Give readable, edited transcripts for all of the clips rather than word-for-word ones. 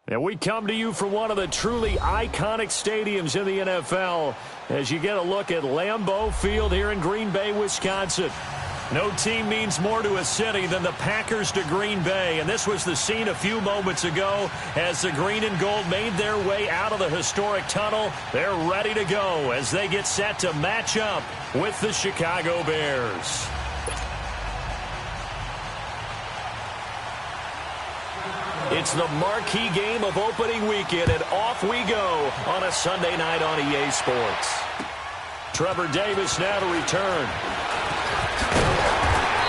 And we come to you from one of the truly iconic stadiums in the NFL as you get a look at Lambeau Field here in Green Bay, Wisconsin. No team means more to a city than the Packers to Green Bay, and this was the scene a few moments ago as the green and gold made their way out of the historic tunnel. They're ready to go as they get set to match up with the Chicago Bears. It's the marquee game of opening weekend, and off we go on a Sunday night on EA Sports. Trevor Davis now to return.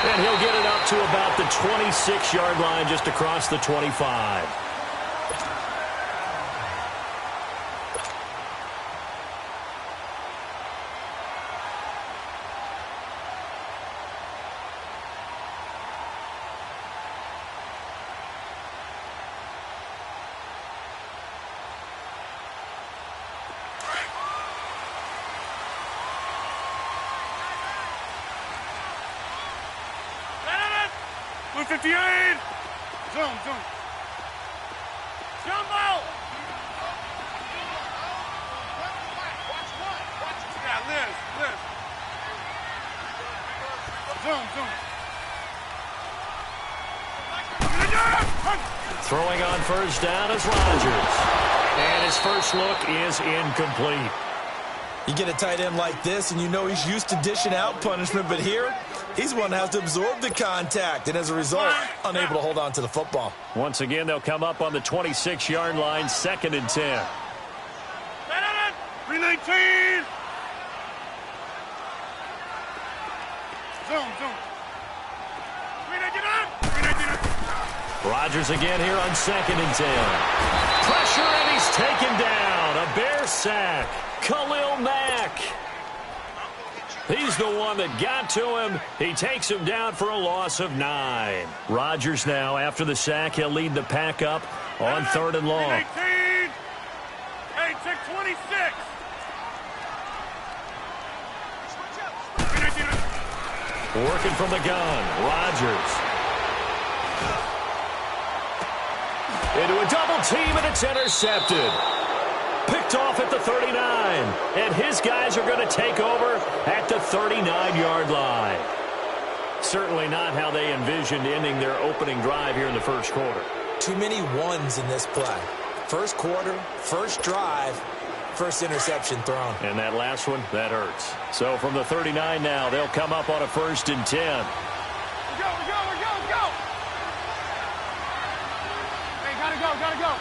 And he'll get it up to about the 26-yard line, just across the 25. Blue 58! Zone. Jumbo! Yeah, Liz. Zone. Throwing on first down is Rodgers. And his first look is incomplete. You get a tight end like this, and you know he's used to dishing out punishment, but here, he's one that has to absorb the contact, and as a result, unable to hold on to the football. Once again, they'll come up on the 26-yard line, 2nd and 10. 319! Zone. 319! Rodgers again here on 2nd and 10. Pressure, and he's taken down. A Bear sack. Khalil Mack. He's the one that got to him. He takes him down for a loss of 9. Rodgers now, after the sack, he'll lead the pack up on 3rd and long. 18! Hey, check 26! Working from the gun, Rodgers. Into a double team, and it's intercepted. Picked off at the 39, and his guys are going to take over at the 39-yard line. Certainly not how they envisioned ending their opening drive here in the first quarter. Too many ones in this play. First quarter, first drive, first interception thrown. And that last one, that hurts. So from the 39 now, they'll come up on a 1st and 10. We go! Hey, gotta go!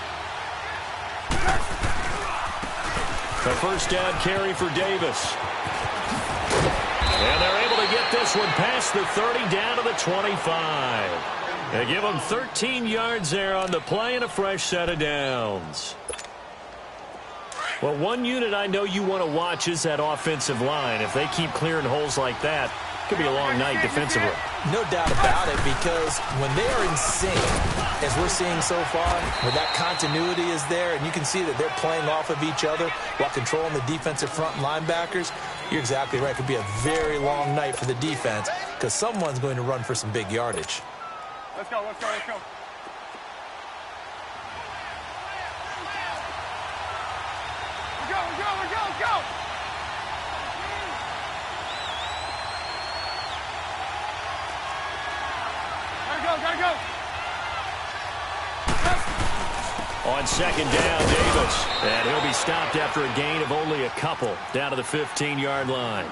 The first down carry for Davis. And they're able to get this one past the 30 down to the 25. They give them 13 yards there on the play and a fresh set of downs. Well, one unit I know you want to watch is that offensive line. If they keep clearing holes like that, it could be a long night defensively. No doubt about it, because when they are in sync, as we're seeing so far, where that continuity is there, and you can see that they're playing off of each other while controlling the defensive front linebackers, you're exactly right. It could be a very long night for the defense because someone's going to run for some big yardage. Let's go. Go! Gotta go! On 2nd down, Davis. And he'll be stopped after a gain of only a couple down to the 15-yard line.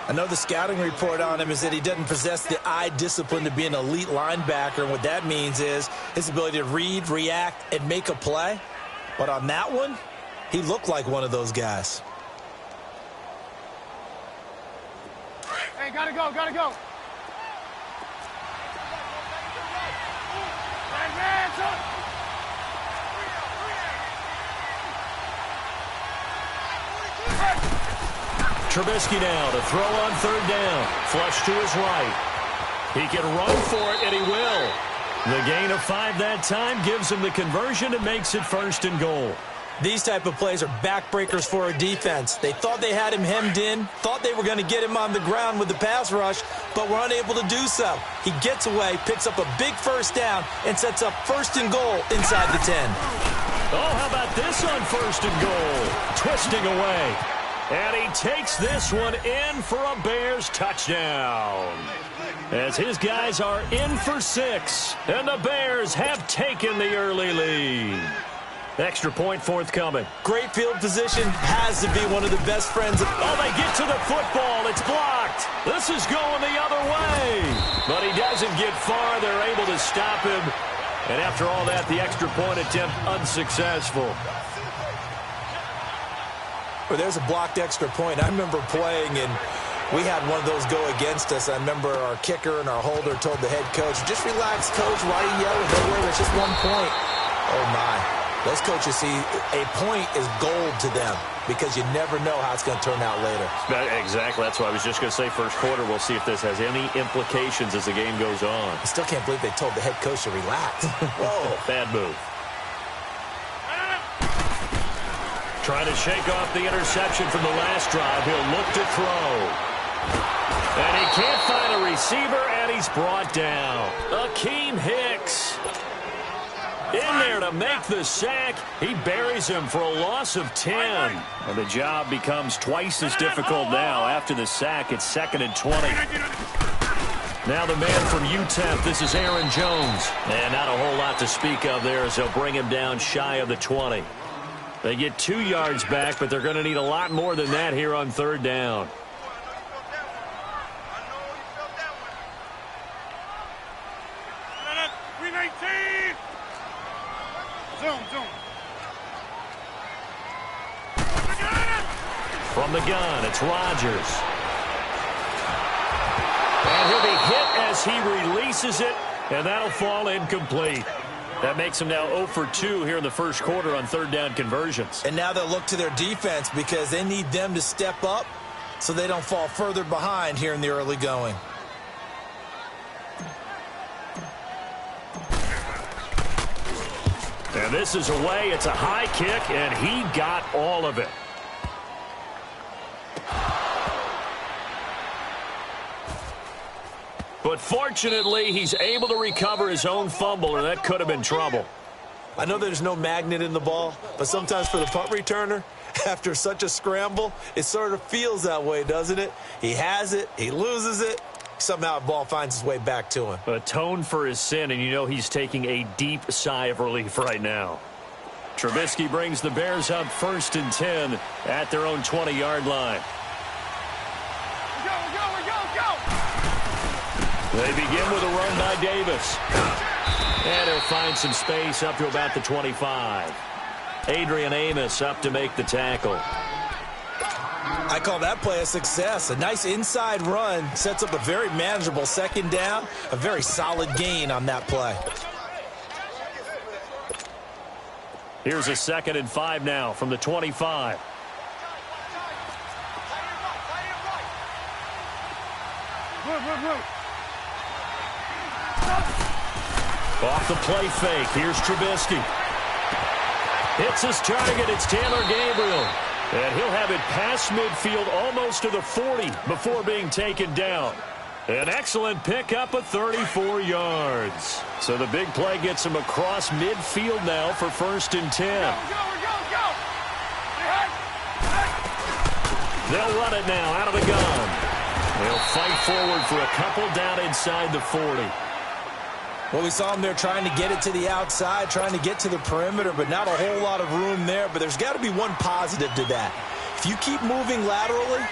I know the scouting report on him is that he doesn't possess the eye discipline to be an elite linebacker. And what that means is his ability to read, react, and make a play. But on that one, he looked like one of those guys. Hey, gotta go! Trubisky now to throw on 3rd down. Flush to his right. He can run for it, and he will. The gain of 5 that time gives him the conversion and makes it 1st and goal. These type of plays are backbreakers for a defense. They thought they had him hemmed in, thought they were going to get him on the ground with the pass rush, but we're unable to do so. He gets away, picks up a big first down, and sets up 1st and goal inside the 10. Oh, how about this on 1st and goal? Twisting away. And he takes this one in for a Bears touchdown. As his guys are in for 6, and the Bears have taken the early lead. Extra point forthcoming. Great field position, has to be one of the best friends. Oh, they get to the football. It's blocked. This is going the other way. But he doesn't get far. They're able to stop him. And after all that, the extra point attempt unsuccessful. Well, there's a blocked extra point. I remember playing, and we had one of those go against us. I remember our kicker and our holder told the head coach, just relax, coach. Why are you yelling? Don't worry, it's just 1 point. Oh, my. Those coaches see a point is gold to them because you never know how it's going to turn out later. Exactly. That's what I was just going to say. First quarter, we'll see if this has any implications as the game goes on. I still can't believe they told the head coach to relax. Whoa, bad move. Trying to shake off the interception from the last drive. He'll look to throw. And he can't find a receiver, and he's brought down. Akeem Hicks in there to make the sack. He buries him for a loss of 10. And the job becomes twice as difficult now. After the sack, it's 2nd and 20. Now the man from UTEP, this is Aaron Jones. And not a whole lot to speak of there as they'll bring him down shy of the 20. They get 2 yards back, but they're going to need a lot more than that here on 3rd down. From the gun, it's Rodgers. And he'll be hit as he releases it, and that'll fall incomplete. That makes him now 0 for 2 here in the first quarter on 3rd down conversions. And now they'll look to their defense because they need them to step up so they don't fall further behind here in the early going. And this is away. It's a high kick, and he got all of it. But fortunately, he's able to recover his own fumble, or that could have been trouble. I know there's no magnet in the ball, but sometimes for the punt returner, after such a scramble, it sort of feels that way, doesn't it? He has it, he loses it, somehow the ball finds its way back to him. Atone for his sin, and you know he's taking a deep sigh of relief right now. Trubisky brings the Bears up 1st and 10 at their own 20-yard line. They begin with a run by Davis. And he'll find some space up to about the 25. Adrian Amos up to make the tackle. I call that play a success. A nice inside run sets up a very manageable 2nd down. A very solid gain on that play. Here's a 2nd and 5 now from the 25. Off the play fake. Here's Trubisky. Hits his target. It's Taylor Gabriel. And he'll have it past midfield almost to the 40 before being taken down. An excellent pickup of 34 yards. So the big play gets him across midfield now for 1st and 10. They'll run it now out of the gun. They'll fight forward for a couple down inside the 40. Well, we saw him there trying to get it to the outside, trying to get to the perimeter, but not a whole lot of room there. But there's got to be one positive to that. If you keep moving laterally,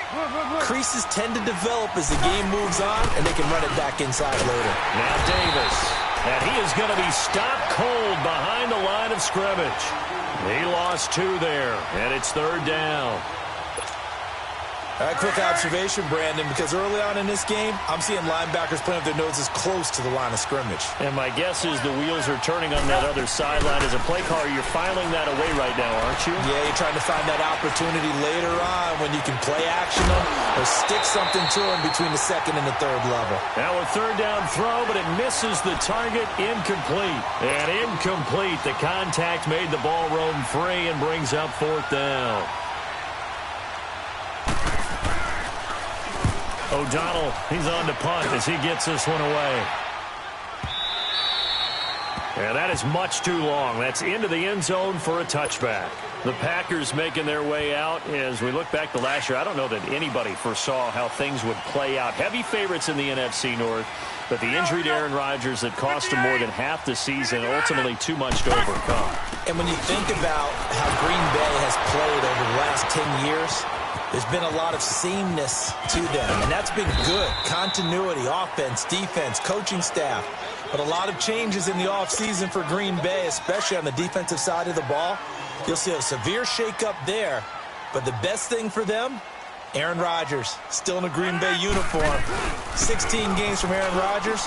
creases tend to develop as the game moves on, and they can run it back inside later. Now Davis, and he is going to be stopped cold behind the line of scrimmage. He lost 2 there, and it's 3rd down. All right, quick observation, Brandon, because early on in this game, I'm seeing linebackers playing with their noses close to the line of scrimmage. And my guess is the wheels are turning on that other sideline. As a play caller, you're filing that away right now, aren't you? Yeah, you're trying to find that opportunity later on when you can play action them or stick something to them between the 2nd and the 3rd level. Now a 3rd down throw, but it misses the target. Incomplete. And incomplete. The contact made the ball roam free and brings up 4th down. O'Donnell, he's on to punt as he gets this one away. And that is much too long. That's into the end zone for a touchback. The Packers making their way out. As we look back to last year, I don't know that anybody foresaw how things would play out. Heavy favorites in the NFC North, but the injury to Aaron Rodgers that cost him more than half the season, ultimately too much to overcome. And when you think about how Green Bay has played over the last 10 years, there's been a lot of sameness to them, and that's been good. Continuity, offense, defense, coaching staff. But a lot of changes in the offseason for Green Bay, especially on the defensive side of the ball. You'll see a severe shakeup there. But the best thing for them, Aaron Rodgers, still in a Green Bay uniform. 16 games from Aaron Rodgers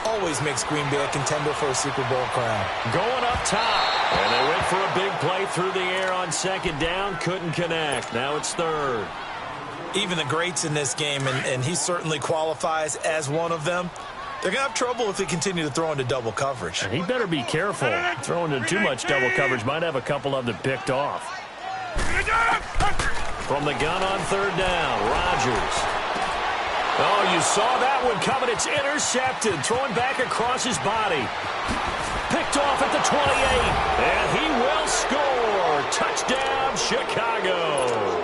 always makes Green Bay a contender for a Super Bowl crown. Going up top. And they went for a big play through the air on second down. Couldn't connect. Now it's third. Even the greats in this game, and he certainly qualifies as one of them, they're going to have trouble if they continue to throw into double coverage. And he better be careful. Throwing into too much double coverage might have a couple of them picked off. From the gun on third down, Rodgers. Oh, you saw that one coming. It's intercepted. Throwing back across his body. Picked off at the 28. And he will score. Touchdown, Chicago.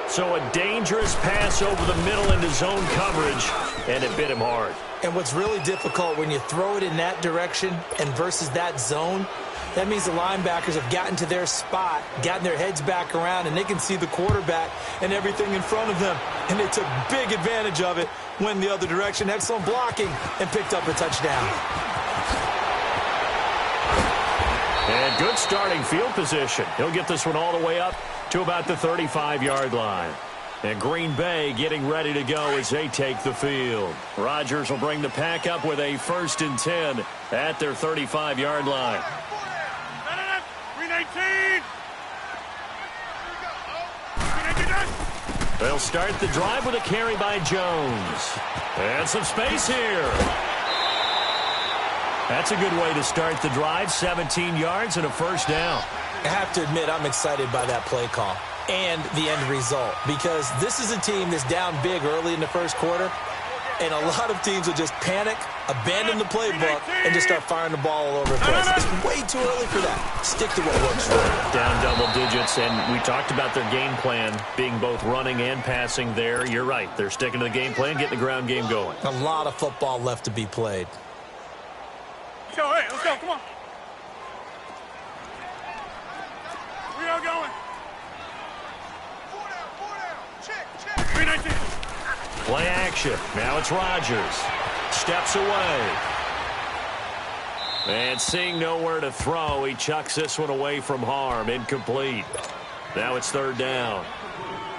So a dangerous pass over the middle into zone coverage, and it bit him hard. And what's really difficult when you throw it in that direction and versus that zone, that means the linebackers have gotten to their spot, gotten their heads back around, and they can see the quarterback and everything in front of them. And they took big advantage of it, went the other direction, excellent blocking, and picked up a touchdown. And good starting field position. He'll get this one all the way up to about the 35-yard line. And Green Bay getting ready to go as they take the field. Rodgers will bring the pack up with a 1st and 10 at their 35-yard line. 319. They'll start the drive with a carry by Jones. And some space here. That's a good way to start the drive. 17 yards and a 1st down. I have to admit, I'm excited by that play call and the end result, because this is a team that's down big early in the first quarter, and a lot of teams will just panic, abandon the playbook, and just start firing the ball all over the place. It's way too early for that. Stick to what works for them. Down double digits, and we talked about their game plan being both running and passing there. You're right. They're sticking to the game plan, getting the ground game going. A lot of football left to be played. Let's go, hey, let's go, come on. We are going. 319. Play action. Now it's Rodgers. Steps away. And seeing nowhere to throw, he chucks this one away from harm. Incomplete. Now it's 3rd down.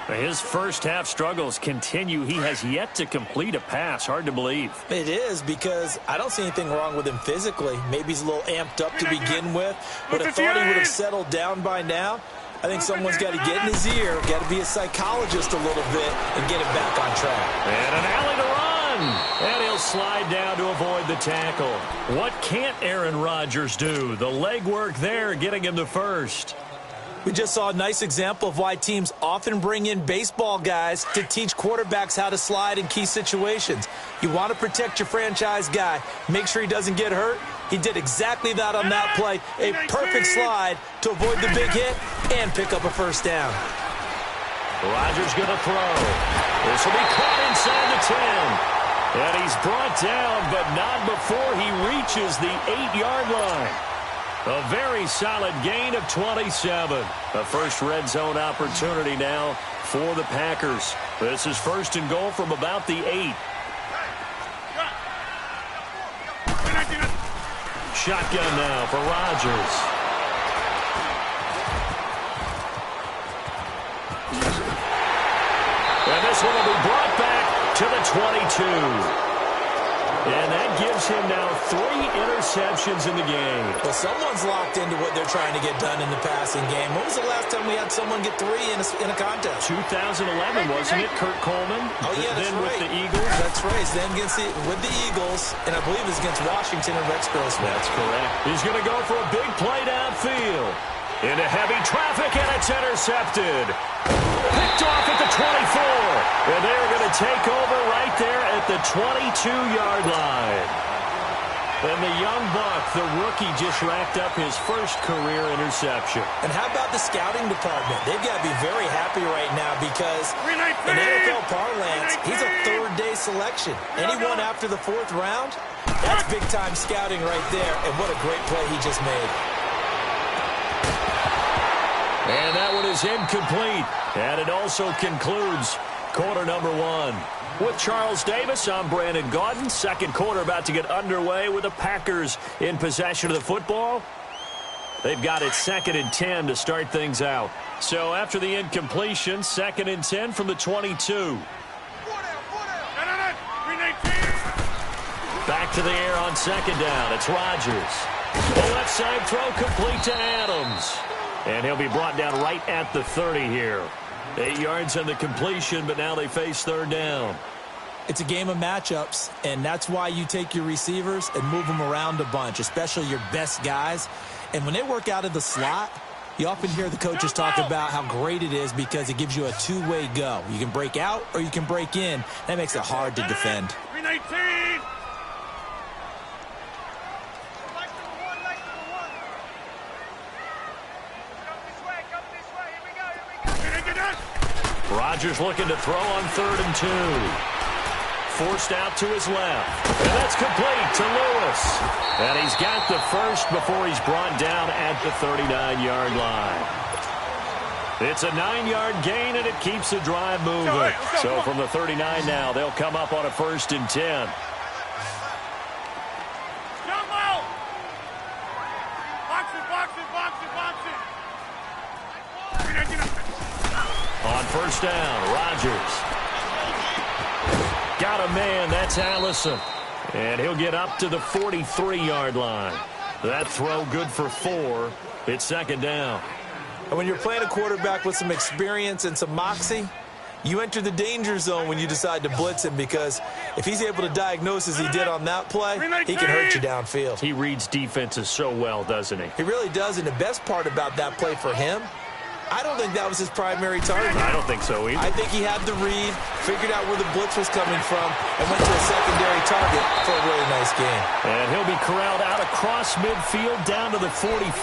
His first half struggles continue. He has yet to complete a pass. Hard to believe. It is, because I don't see anything wrong with him physically. Maybe he's a little amped up to begin with. Would have thought he would have settled down by now. I think someone's got to get in his ear, got to be a psychologist a little bit, and get him back on track. And an alley to run. And he'll slide down to avoid the tackle. What can't Aaron Rodgers do? The legwork there getting him the first. We just saw a nice example of why teams often bring in baseball guys to teach quarterbacks how to slide in key situations. You want to protect your franchise guy. Make sure he doesn't get hurt. He did exactly that on that play. A perfect slide to avoid the big hit and pick up a 1st down. Rodgers going to throw. This will be caught inside the 10. And he's brought down, but not before he reaches the 8-yard line. A very solid gain of 27. A first red zone opportunity now for the Packers. This is 1st and goal from about the 8. Shotgun now for Rodgers. And this one will be brought back to the 22. And that gives him now 3 interceptions in the game. Well, someone's locked into what they're trying to get done in the passing game. When was the last time we had someone get 3 in a contest? 2011, wasn't it? Kurt Coleman. Oh, yeah, that's then right. With the Eagles. That's right. Then with the Eagles, and I believe it was against Washington and Rex Grossman. That's correct. He's going to go for a big play downfield. Into heavy traffic, and it's intercepted. Picked off at the 24. And they're going to take over right there at the 22-yard line. And the young buck, the rookie, just racked up his first career interception. And how about the scouting department? They've got to be very happy right now because in NFL parlance, he's a third-day selection. Anyone after the fourth round, that's big-time scouting right there. And what a great play he just made. And that one is incomplete. And it also concludes quarter number one. With Charles Davis, I'm Brandon Gaudin. Second quarter about to get underway with the Packers in possession of the football. They've got it 2nd and 10 to start things out. So after the incompletion, 2nd and 10 from the 22. Back to the air on 2nd down. It's Rodgers. The left side throw complete to Adams. And he'll be brought down right at the 30 here. 8 yards on the completion, but now they face 3rd down. It's a game of matchups, and that's why you take your receivers and move them around a bunch, especially your best guys. And when they work out of the slot, you often hear the coaches talk about how great it is because it gives you a two-way go. You can break out or you can break in. That makes it hard to defend. 319. Rodgers looking to throw on 3rd and 2. Forced out to his left. And that's complete to Lewis. And he's got the first before he's brought down at the 39-yard line. It's a 9-yard gain, and it keeps the drive moving. So from the 39 now, they'll come up on a 1st and 10. On 1st down, Rodgers. Got a man, that's Allison. And he'll get up to the 43-yard line. That throw good for 4. It's 2nd down. And when you're playing a quarterback with some experience and some moxie, you enter the danger zone when you decide to blitz him because if he's able to diagnose as he did on that play, he can hurt you downfield. He reads defenses so well, doesn't he? He really does, and the best part about that play for him, I don't think that was his primary target. I don't think so either. I think he had the read, figured out where the blitz was coming from, and went to a secondary target for a really nice game. And he'll be corralled out across midfield down to the 45.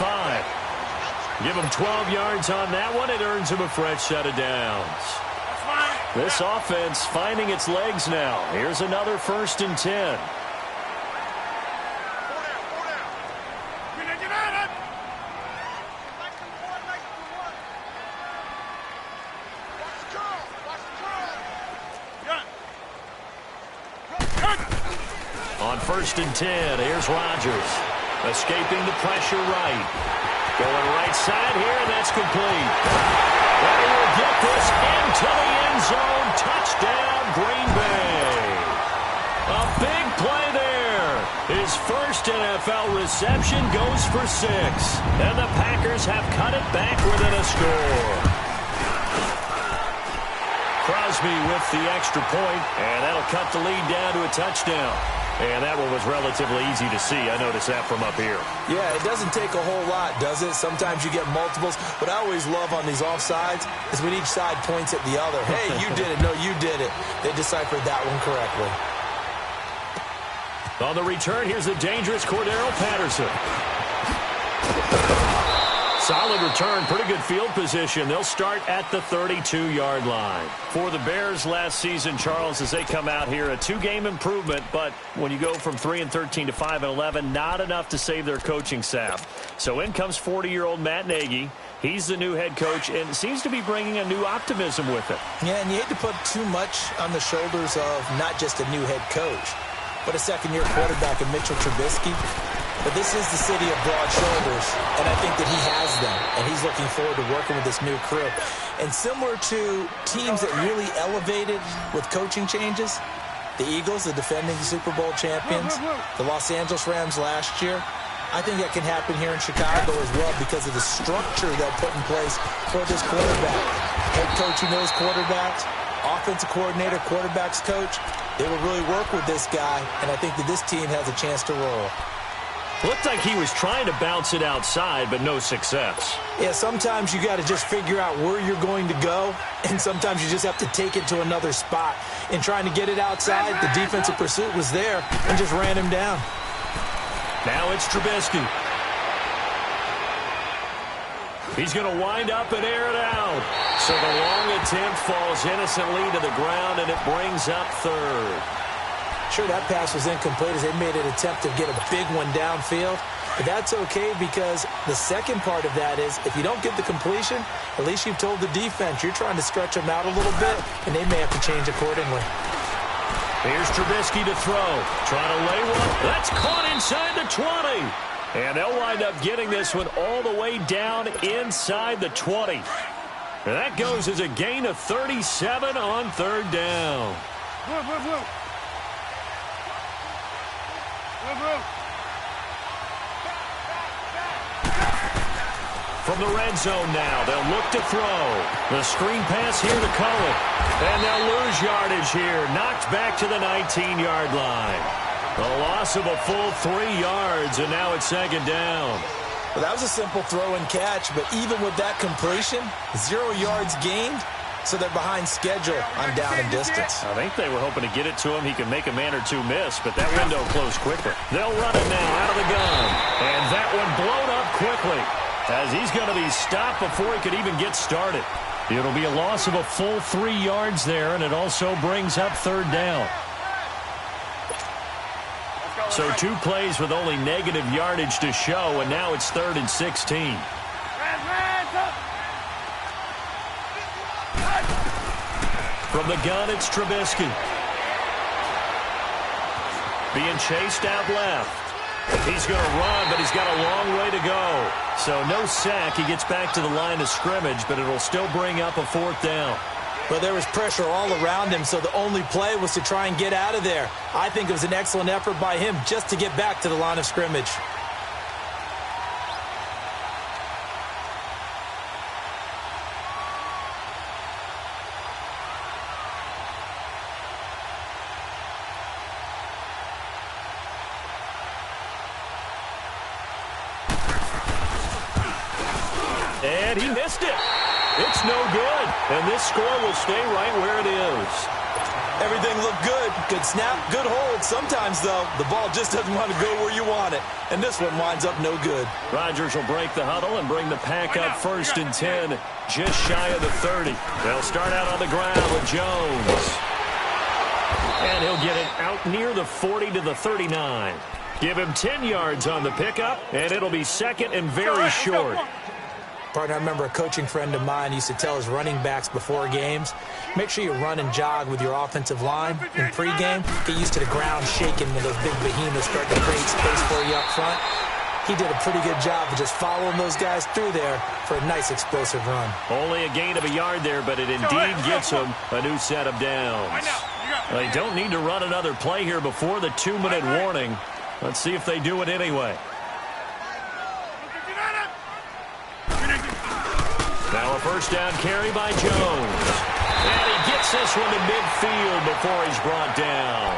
Give him 12 yards on that one. It earns him a fresh set of downs. This offense finding its legs now. Here's another 1st and 10. On 1st and 10, here's Rodgers. Escaping the pressure right. Going right side here, and that's complete. And he will get this into the end zone. Touchdown, Green Bay. A big play there. His first NFL reception goes for 6. And the Packers have cut it back within a score. Crosby with the extra point, and that'll cut the lead down to a touchdown. And that one was relatively easy to see. I noticed that from up here. Yeah, it doesn't take a whole lot, does it? Sometimes you get multiples. What I always love on these offsides is when each side points at the other. Hey, you did it. No, you did it. They deciphered that one correctly. On the return, here's the dangerous Cordero Patterson. Solid return, pretty good field position. They'll start at the 32-yard line. For the Bears last season, Charles, as they come out here, a 2-game improvement, but when you go from 3-13 to 5-11, not enough to save their coaching staff. So in comes 40-year-old Matt Nagy. He's the new head coach and seems to be bringing a new optimism with it. Yeah, and you hate to put too much on the shoulders of not just a new head coach, but a second-year quarterback in Mitchell Trubisky. But this is the city of broad shoulders, and I think that he has them, and he's looking forward to working with this new crew. And similar to teams that really elevated with coaching changes, the Eagles, the defending Super Bowl champions, the Los Angeles Rams last year, I think that can happen here in Chicago as well because of the structure they'll put in place for this quarterback. Head coach who knows quarterbacks, offensive coordinator, quarterbacks coach, they will really work with this guy, and I think that this team has a chance to roll. Looked like he was trying to bounce it outside, but no success. Yeah, sometimes you got to just figure out where you're going to go, and sometimes you just have to take it to another spot. In trying to get it outside, the defensive pursuit was there and just ran him down. Now it's Trubisky. He's going to wind up and air it out. So the long attempt falls innocently to the ground, and it brings up third. Sure, that pass was incomplete as they made an attempt to get a big one downfield. But that's okay because the second part of that is if you don't get the completion, at least you've told the defense you're trying to stretch them out a little bit, and they may have to change accordingly. Here's Trubisky to throw. Trying to lay one. That's caught inside the 20. And they'll wind up getting this one all the way down inside the 20. And that goes as a gain of 37 on third down. Blue. From the red zone now, they'll look to throw. The screen pass here to Cullen. And they'll lose yardage here. Knocked back to the 19-yard line. A loss of a full 3 yards, and now it's second down. Well, that was a simple throw and catch, but even with that completion, 0 yards gained, so they're behind schedule on down and distance. I think they were hoping to get it to him. He could make a man or two miss, but that window closed quickly. They'll run it now out of the gun. And that one blown up quickly as he's going to be stopped before he could even get started. It'll be a loss of a full 3 yards there, and it also brings up third down. So 2 plays with only negative yardage to show, and now it's 3rd and 16. From the gun, it's Trubisky. Being chased out left. He's going to run, but he's got a long way to go. So no sack. He gets back to the line of scrimmage, but it'll still bring up a 4th down. But there was pressure all around him, so the only play was to try and get out of there. I think it was an excellent effort by him just to get back to the line of scrimmage. And he missed it. It's no good. And this score will stay right where it is. Everything looked good. Good snap, good hold. Sometimes, though, the ball just doesn't want to go where you want it. And this one winds up no good. Rodgers will break the huddle and bring the pack up 1st and 10, just shy of the 30. They'll start out on the ground with Jones. And he'll get it out near the 40 to the 39. Give him 10 yards on the pickup, and it'll be 2nd and very short. Partner, I remember a coaching friend of mine used to tell his running backs before games, make sure you run and jog with your offensive line in pregame. Get used to the ground shaking when those big behemoths start to create space for you up front. He did a pretty good job of just following those guys through there for a nice explosive run. Only a gain of a yard there, but it indeed gets him a new set of downs. They don't need to run another play here before the 2-minute warning. Let's see if they do it anyway. Now a 1st down carry by Jones. And he gets this one to midfield before he's brought down.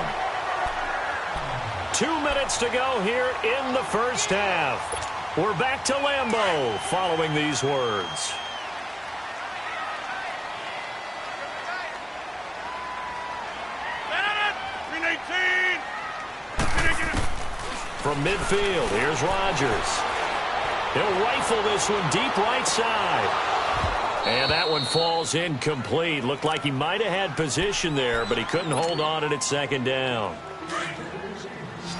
2 minutes to go here in the 1st half. We're back to Lambeau following these words. From midfield, here's Rodgers. He'll rifle this one deep right side. And that one falls incomplete. Looked like he might have had position there, but he couldn't hold on it at 2nd down.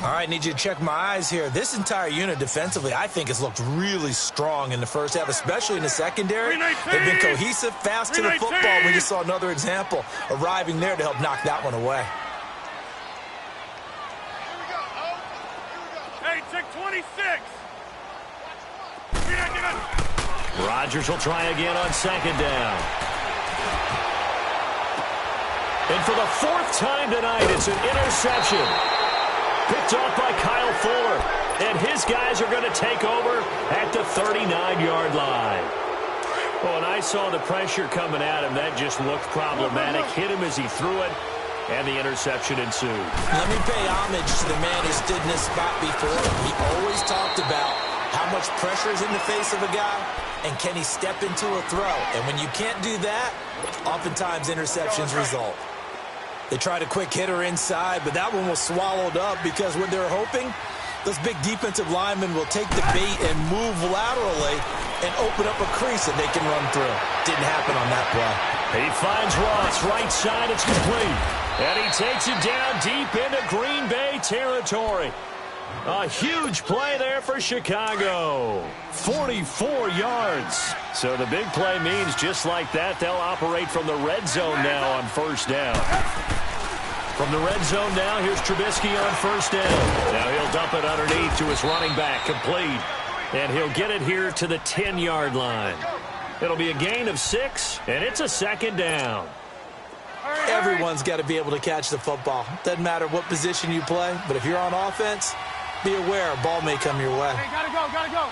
All right, need you to check my eyes here. This entire unit defensively, I think, has looked really strong in the 1st half, especially in the secondary. They've been cohesive, fast to the football. We just saw another example arriving there to help knock that one away. Hey, check 26. Rodgers will try again on 2nd down. And for the 4th time tonight, it's an interception. Picked off by Kyle Fuller. And his guys are going to take over at the 39-yard line. Well, and I saw the pressure coming at him. That just looked problematic. Hit him as he threw it. and the interception ensued. Let me pay homage to the man who stood in this spot before. He always talked about how much pressure is in the face of a guy, and can he step into a throw? And when you can't do that, oftentimes interceptions result. They tried a quick hitter inside, but that one was swallowed up because what they're hoping, those big defensive linemen will take the bait and move laterally and open up a crease that they can run through. Didn't happen on that play. He finds Ross, right side, it's complete. And he takes it down deep into Green Bay territory. A huge play there for Chicago. 44 yards. So the big play means just like that, they'll operate from the red zone now on first down. From the red zone now, here's Trubisky on first down. Now he'll dump it underneath to his running back, complete. And he'll get it here to the 10-yard line. It'll be a gain of 6, and it's a second down. Everyone's got to be able to catch the football. Doesn't matter what position you play, but if you're on offense, be aware a ball may come your way. Hey, gotta go, gotta go.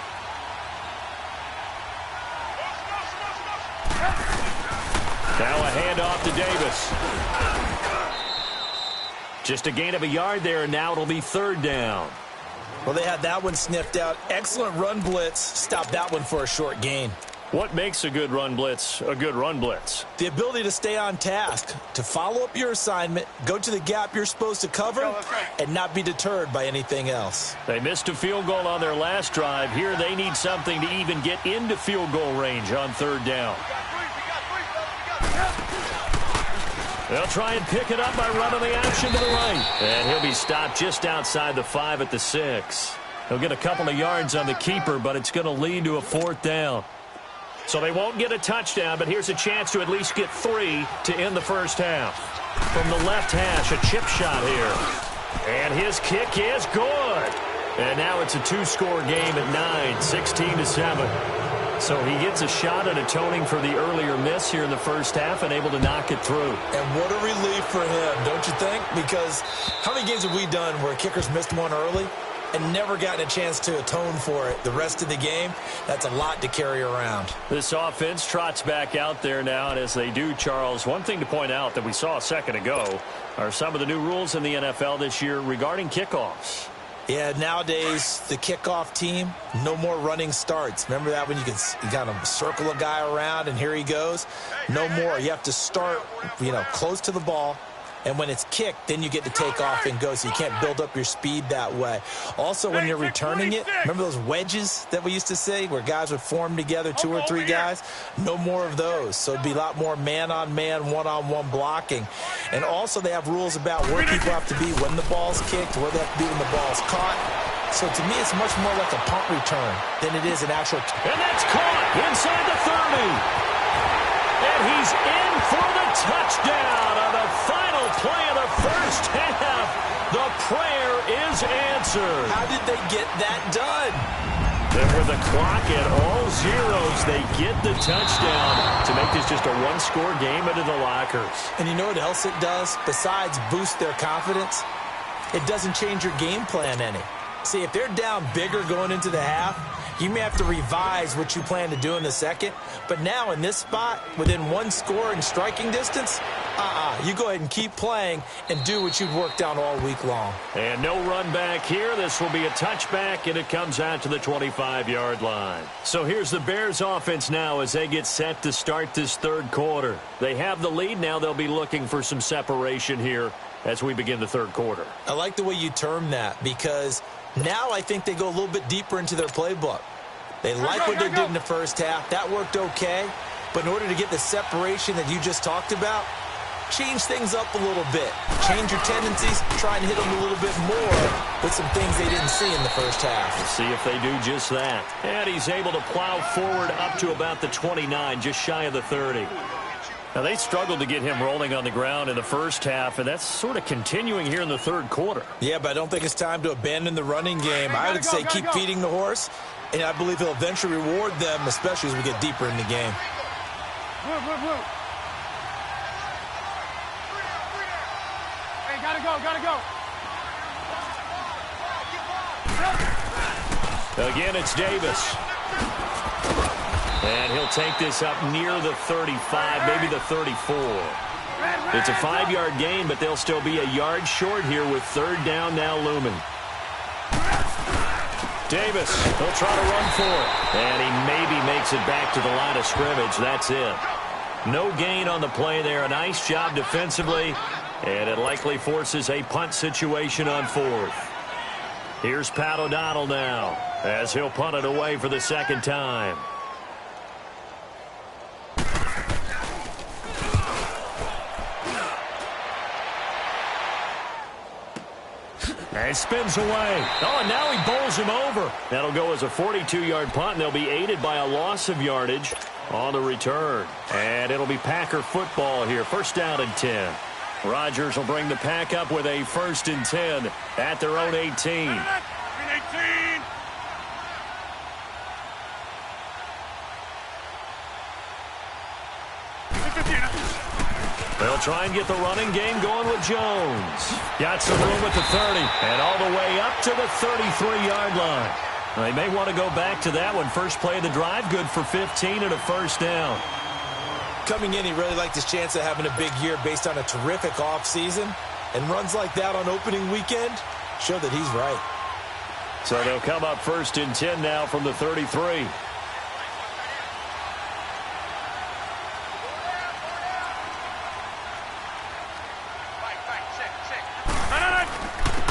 Now a handoff to Davis. Just a gain of a yard there, and now it'll be third down. Well, they had that one sniffed out. Excellent run blitz. Stopped that one for a short gain. What makes a good run blitz a good run blitz? The ability to stay on task, to follow up your assignment, go to the gap you're supposed to cover, and not be deterred by anything else. They missed a field goal on their last drive. Here they need something to even get into field goal range on third down. They'll try and pick it up by running the action to the right. And he'll be stopped just outside the 5 at the 6. He'll get a couple of yards on the keeper, but it's going to lead to a fourth down. So they won't get a touchdown, but here's a chance to at least get 3 to end the first half. From the left hash, a chip shot here. And his kick is good. And now it's a 2-score game at 9, 16-7. So he gets a shot at atoning for the earlier miss here in the first half and able to knock it through. And what a relief for him, don't you think? Because how many games have we done where kickers missed one early and never gotten a chance to atone for it the rest of the game? That's a lot to carry around. This offense trots back out there now, and as they do, Charles, one thing to point out that we saw a second ago are some of the new rules in the NFL this year regarding kickoffs. Yeah, nowadays, the kickoff team, no more running starts. Remember that when you kind of circle a guy around and here he goes? No more. You have to start, close to the ball. And when it's kicked, then you get to take off and go, so you can't build up your speed that way. Also, when you're returning it, remember those wedges that we used to say where guys would form together, 2 or 3 guys? No more of those. So it'd be a lot more man-on-man, one-on-one blocking. And also, they have rules about where people have to be when the ball's kicked, where they have to be when the ball's caught. So to me, it's much more like a punt return than it is an actual. And that's caught inside the 30. And he's in for the touchdown on the final play of the first half. The prayer is answered. How did they get that done? And with the clock at all zeros, they get the touchdown to make this just a 1-score game into the lockers. And you know what else it does? Besides boost their confidence, it doesn't change your game plan any. See, if they're down bigger going into the half, you may have to revise what you plan to do in the second. But now in this spot, within 1 score and striking distance, you go ahead and keep playing and do what you've worked on all week long. And no run back here. This will be a touchback, and it comes out to the 25-yard line. So here's the Bears offense now as they get set to start this third quarter. They have the lead. Now they'll be looking for some separation here as we begin the third quarter. I like the way you term that because now I think they go a little bit deeper into their playbook. They like what they did in the first half. That worked okay. But in order to get the separation that you just talked about, change things up a little bit. Change your tendencies. Try and hit them a little bit more with some things they didn't see in the first half. We'll see if they do just that. And he's able to plow forward up to about the 29, just shy of the 30. Now, they struggled to get him rolling on the ground in the first half, and that's sort of continuing here in the third quarter. Yeah, but I don't think it's time to abandon the running game. I would say keep feeding the horse, and I believe he'll eventually reward them, especially as we get deeper in the game. Hey, gotta go. Again, it's Davis. And he'll take this up near the 35, maybe the 34. It's a 5-yard gain, but they'll still be a yard short here with third down now looming. Davis, he'll try to run for it. And he maybe makes it back to the line of scrimmage. That's it. No gain on the play there. A nice job defensively. And it likely forces a punt situation on fourth. Here's Pat O'Donnell now as he'll punt it away for the second time. And spins away. Oh, and now he bowls him over. That'll go as a 42-yard punt, and they'll be aided by a loss of yardage on the return. And it'll be Packer football here. First down and 10. Rodgers will bring the Pack up with a 1st and 10 at their own 18. 18. They'll try and get the running game going with Jones. Got some room at the 30 and all the way up to the 33-yard line. They may want to go back to that one. First play of the drive, good for 15 and a first down. Coming in, he really liked his chance of having a big year based on a terrific offseason. And runs like that on opening weekend show that he's right. So they'll come up 1st and 10 now from the 33.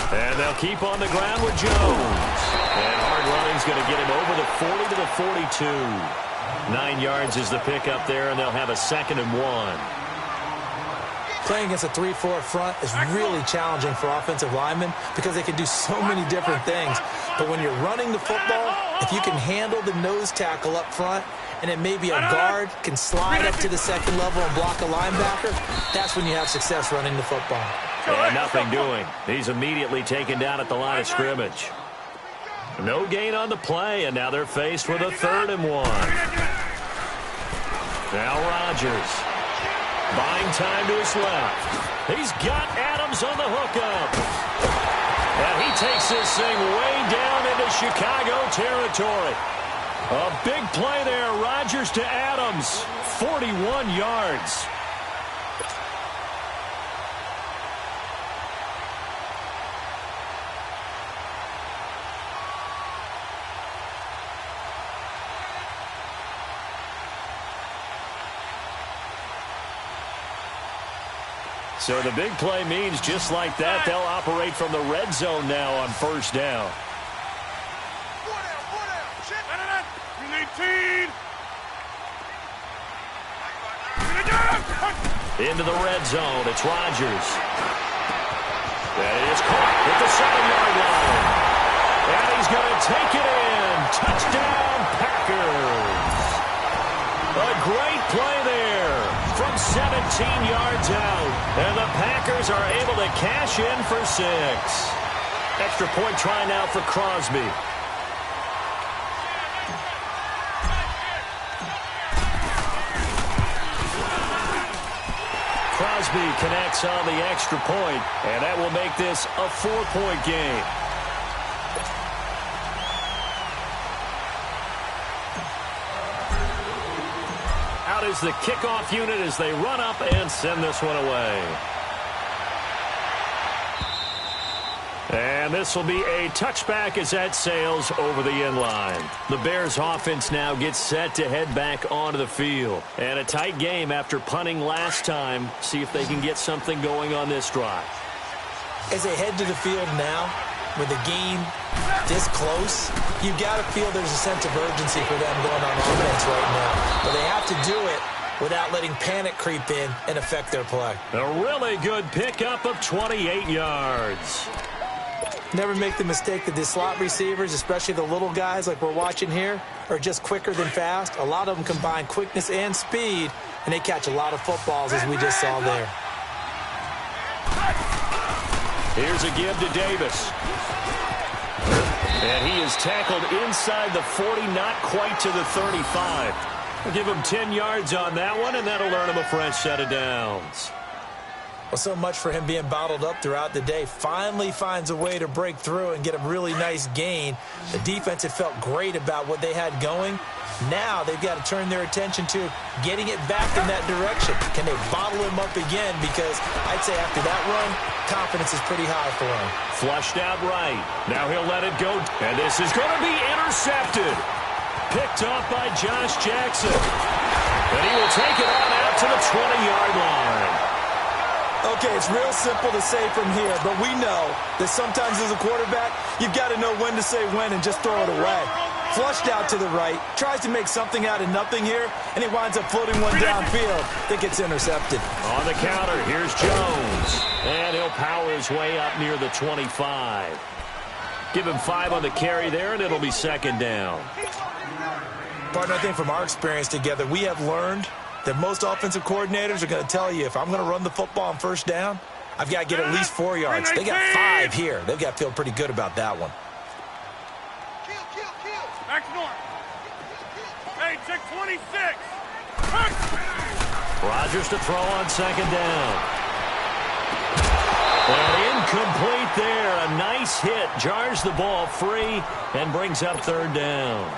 And they'll keep on the ground with Jones. And hard running's going to get him over the 40 to the 42. 9 yards is the pickup there, and they'll have a 2nd and 1. Playing against a 3-4 front is really challenging for offensive linemen because they can do so many different things. But when you're running the football, if you can handle the nose tackle up front, and then maybe a guard can slide up to the 2nd level and block a linebacker, that's when you have success running the football. And nothing doing. He's immediately taken down at the line of scrimmage. No gain on the play, and now they're faced with a 3rd and 1. Now Rodgers. Buying time to his left. He's got Adams on the hookup. And he takes this thing way down into Chicago territory. A big play there. Rodgers to Adams. 41 yards. So the big play means just like that, they'll operate from the red zone now on first down. Into the red zone, it's Rodgers. That is caught at the 7-yard line. And he's going to take it in. Touchdown, Packers. A great play there from 17 yards out. And the Packers are able to cash in for 6. Extra point try now for Crosby. Crosby connects on the extra point, and that will make this a 4-point game. Out is the kickoff unit as they run up and send this one away. And this will be a touchback as that sails over the end line. The Bears offense now gets set to head back onto the field. And a tight game after punting last time. See if they can get something going on this drive. As they head to the field now, with the game this close, you've got to feel there's a sense of urgency for them going on offense right now. But they have to do it without letting panic creep in and affect their play. A really good pickup of 28 yards. Never make the mistake that the slot receivers, especially the little guys like we're watching here, are just quicker than fast. A lot of them combine quickness and speed, and they catch a lot of footballs, as we just saw there. Here's a give to Davis. And he is tackled inside the 40, not quite to the 35. We'll give him 10 yards on that one, and that'll earn him a fresh set of downs. Well, so much for him being bottled up throughout the day. Finally finds a way to break through and get a really nice gain. The defense had felt great about what they had going. Now they've got to turn their attention to getting it back in that direction. Can they bottle him up again? Because I'd say after that run, confidence is pretty high for him. Flushed out right. Now he'll let it go. And this is going to be intercepted. Picked off by Josh Jackson. And he will take it on out to the 20-yard line. Okay, it's real simple to say from here, but we know that sometimes as a quarterback, you've got to know when to say when and just throw it away. Flushed out to the right, tries to make something out of nothing here, and he winds up floating one downfield that gets intercepted. On the counter, here's Jones. And he'll power his way up near the 25. Give him 5 on the carry there, and it'll be second down. Partner, I think from our experience together, we have learned that most offensive coordinators are going to tell you, if I'm going to run the football on first down, I've got to get at least 4 yards. They got 5 here. They've got to feel pretty good about that one. Back to north. Hey, check 26. Rodgers to throw on second down. And incomplete there. A nice hit. Jars the ball free and brings up third down.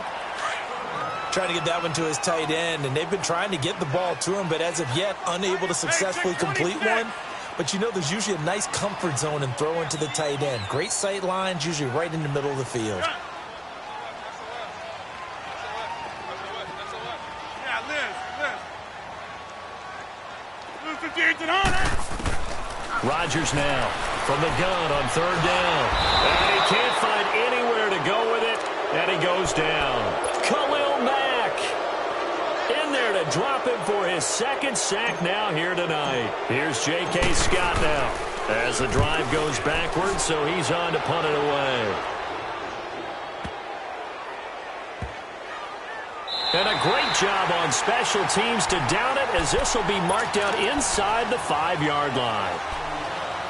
Trying to get that one to his tight end, and they've been trying to get the ball to him, but as of yet, unable to successfully complete one. But you know, there's usually a nice comfort zone in throwing to the tight end. Great sight lines, usually right in the middle of the field. Yeah, Liz. 58 and on. Rodgers now from the gun on third down. And he can't find anywhere to go with it, and he goes down. Khalil Mack in there to drop him for his second sack now here tonight. Here's J.K. Scott now as the drive goes backwards, so he's on to punt it away. And a great job on special teams to down it, as this will be marked out inside the 5-yard line.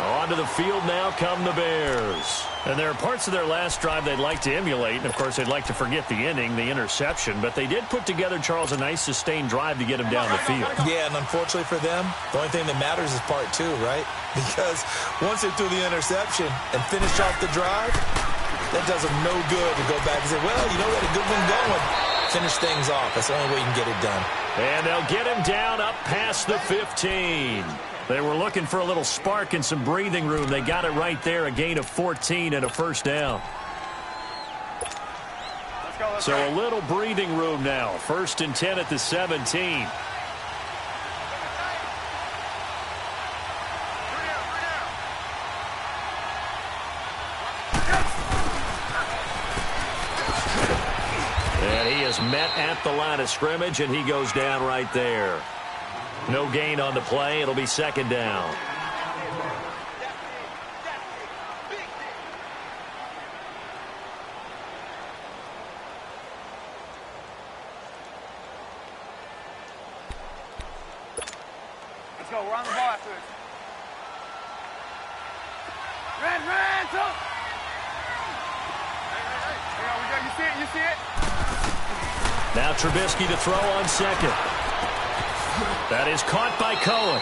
Onto the field now come the Bears. And there are parts of their last drive they'd like to emulate. And, of course, they'd like to forget the inning, the interception. But they did put together, Charles, a nice sustained drive to get him down the field. Yeah, and unfortunately for them, the only thing that matters is part 2, right? Because once they threw the interception and finished off the drive, that does them no good to go back and say, well, you know, we had a good one going. Finish things off. That's the only way you can get it done. And they'll get him down up past the 15. They were looking for a little spark and some breathing room. They got it right there, a gain of 14 and a first down. So a little breathing room now. 1st and 10 at the 17. And he is met at the line of scrimmage, and he goes down right there. No gain on the play. It'll be second down. Let's go. We're on the ball after this. Red, go. Hey, you see it? You see it? Now Trubisky to throw on second. That is caught by Cohen.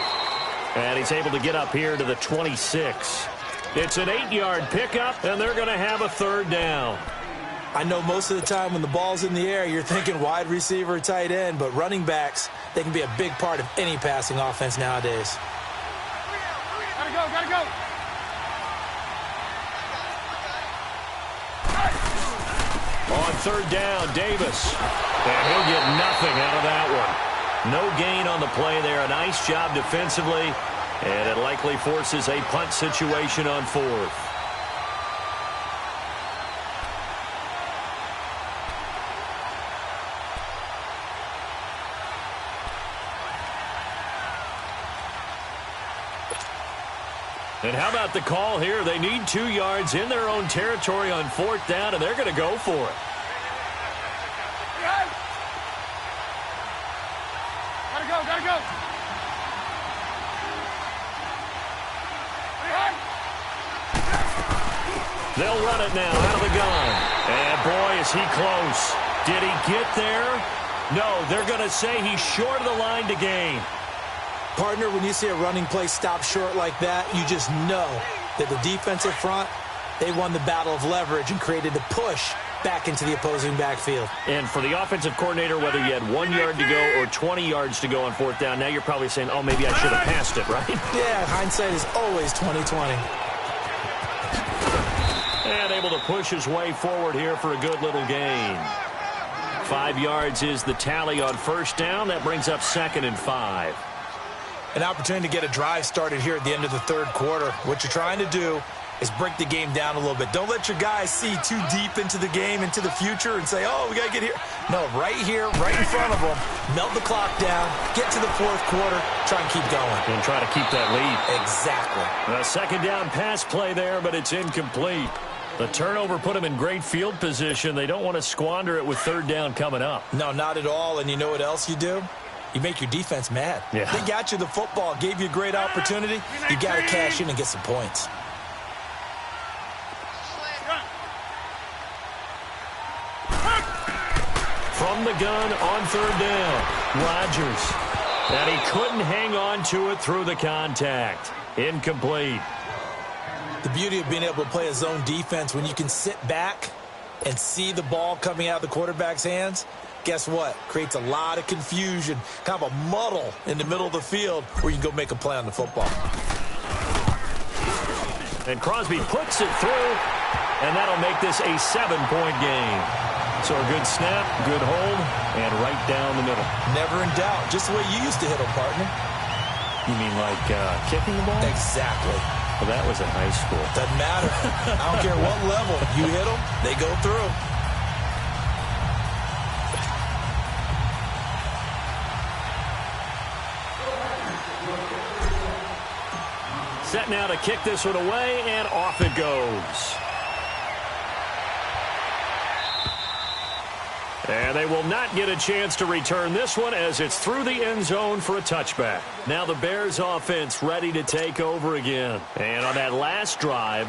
And he's able to get up here to the 26. It's an 8-yard pickup, and they're going to have a third down. I know most of the time when the ball's in the air, you're thinking wide receiver, tight end, but running backs, they can be a big part of any passing offense nowadays. Gotta go. On third down, Davis. And he'll get nothing out of that one. No gain on the play there. A nice job defensively. And it likely forces a punt situation on 4th. And how about the call here? They need 2 yards in their own territory on 4th down, and they're going to go for it. Gotta go. They'll run it now out of the gun. And, boy, is he close. Did he get there? No, they're going to say he's short of the line to gain. Partner, when you see a running play stop short like that, you just know that the defensive front, they won the battle of leverage and created a push back into the opposing backfield. And for the offensive coordinator, whether you had 1 yard to go or 20 yards to go on fourth down, now you're probably saying, oh, maybe I should have passed it, right? Yeah, hindsight is always 20/20. And able to push his way forward here for a good little gain. 5 yards is the tally on first down. That brings up 2nd and 5. An opportunity to get a drive started here at the end of the third quarter. What you're trying to do is break the game down a little bit. Don't let your guys see too deep into the game, into the future, and say, oh, we got to get here. No, right here, right in front of them, melt the clock down, get to the fourth quarter, try and keep going. And try to keep that lead. Exactly. A second down pass play there, but it's incomplete. The turnover put them in great field position. They don't want to squander it with third down coming up. No, not at all. And you know what else you do? You make your defense mad. Yeah. They got you the football, gave you a great opportunity. You got to cash in and get some points. From the gun on third down, Rodgers. And he couldn't hang on to it through the contact. Incomplete. The beauty of being able to play a zone defense when you can sit back and see the ball coming out of the quarterback's hands, guess what? Creates a lot of confusion, kind of a muddle in the middle of the field where you can go make a play on the football. And Crosby puts it through, and that'll make this a 7-point game. So a good snap, good hold, and right down the middle. Never in doubt. Just the way you used to hit them, partner. You mean like kicking the ball? Exactly. Well, that was in high school. Doesn't matter. I don't care what level. You hit them, they go through. Set now to kick this one away, and off it goes. And they will not get a chance to return this one as it's through the end zone for a touchback. Now the Bears offense ready to take over again. And on that last drive,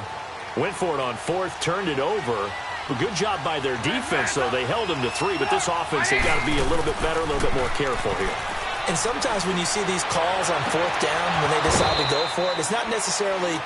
went for it on fourth, turned it over. A good job by their defense, though. They held them to 3, but this offense, they've got to be a little bit better, a little bit more careful here. And sometimes when you see these calls on fourth down, when they decide to go for it, it's not necessarily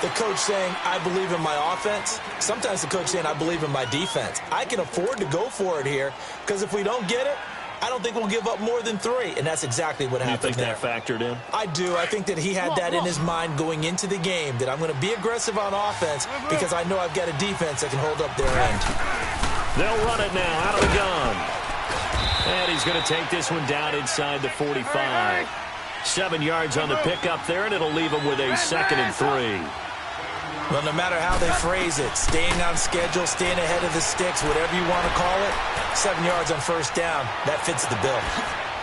the coach saying, I believe in my offense. Sometimes the coach saying, I believe in my defense. I can afford to go for it here because if we don't get it, I don't think we'll give up more than 3. And that's exactly what happened there. You think that factored in? I do. I think that he had that in his mind going into the game, that I'm going to be aggressive on offense because I know I've got a defense that can hold up their end. They'll run it now out of the gun. And he's going to take this one down inside the 45. 7 yards on the pickup there, and it'll leave him with a 2nd and 3. Well, no matter how they phrase it, staying on schedule, staying ahead of the sticks, whatever you want to call it, 7 yards on first down, that fits the bill.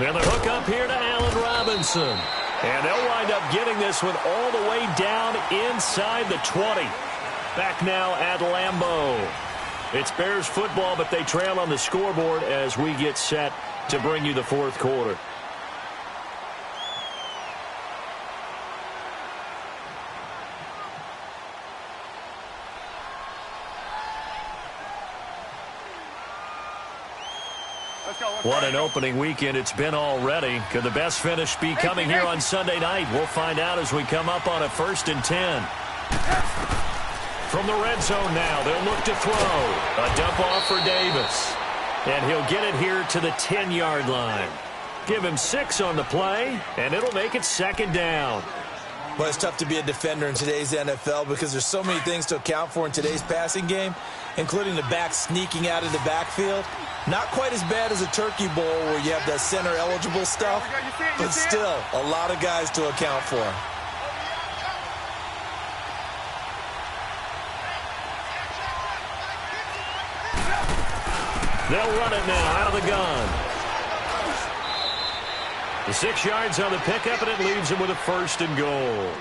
And the hook up here to Allen Robinson. And they'll wind up getting this one all the way down inside the 20. Back now at Lambeau. It's Bears football, but they trail on the scoreboard as we get set to bring you the fourth quarter. What an opening weekend it's been already. Could the best finish be coming here on Sunday night? We'll find out as we come up on a 1st and 10. From the red zone now, they'll look to throw. A dump off for Davis. And he'll get it here to the 10-yard line. Give him 6 on the play, and it'll make it 2nd down. Well, it's tough to be a defender in today's NFL because there's so many things to account for in today's passing game, including the back sneaking out of the backfield. Not quite as bad as a turkey bowl where you have that center-eligible stuff, but still a lot of guys to account for. They'll run it now out of the gun. The 6 yards on the pickup, and it leaves him with a 1st and goal.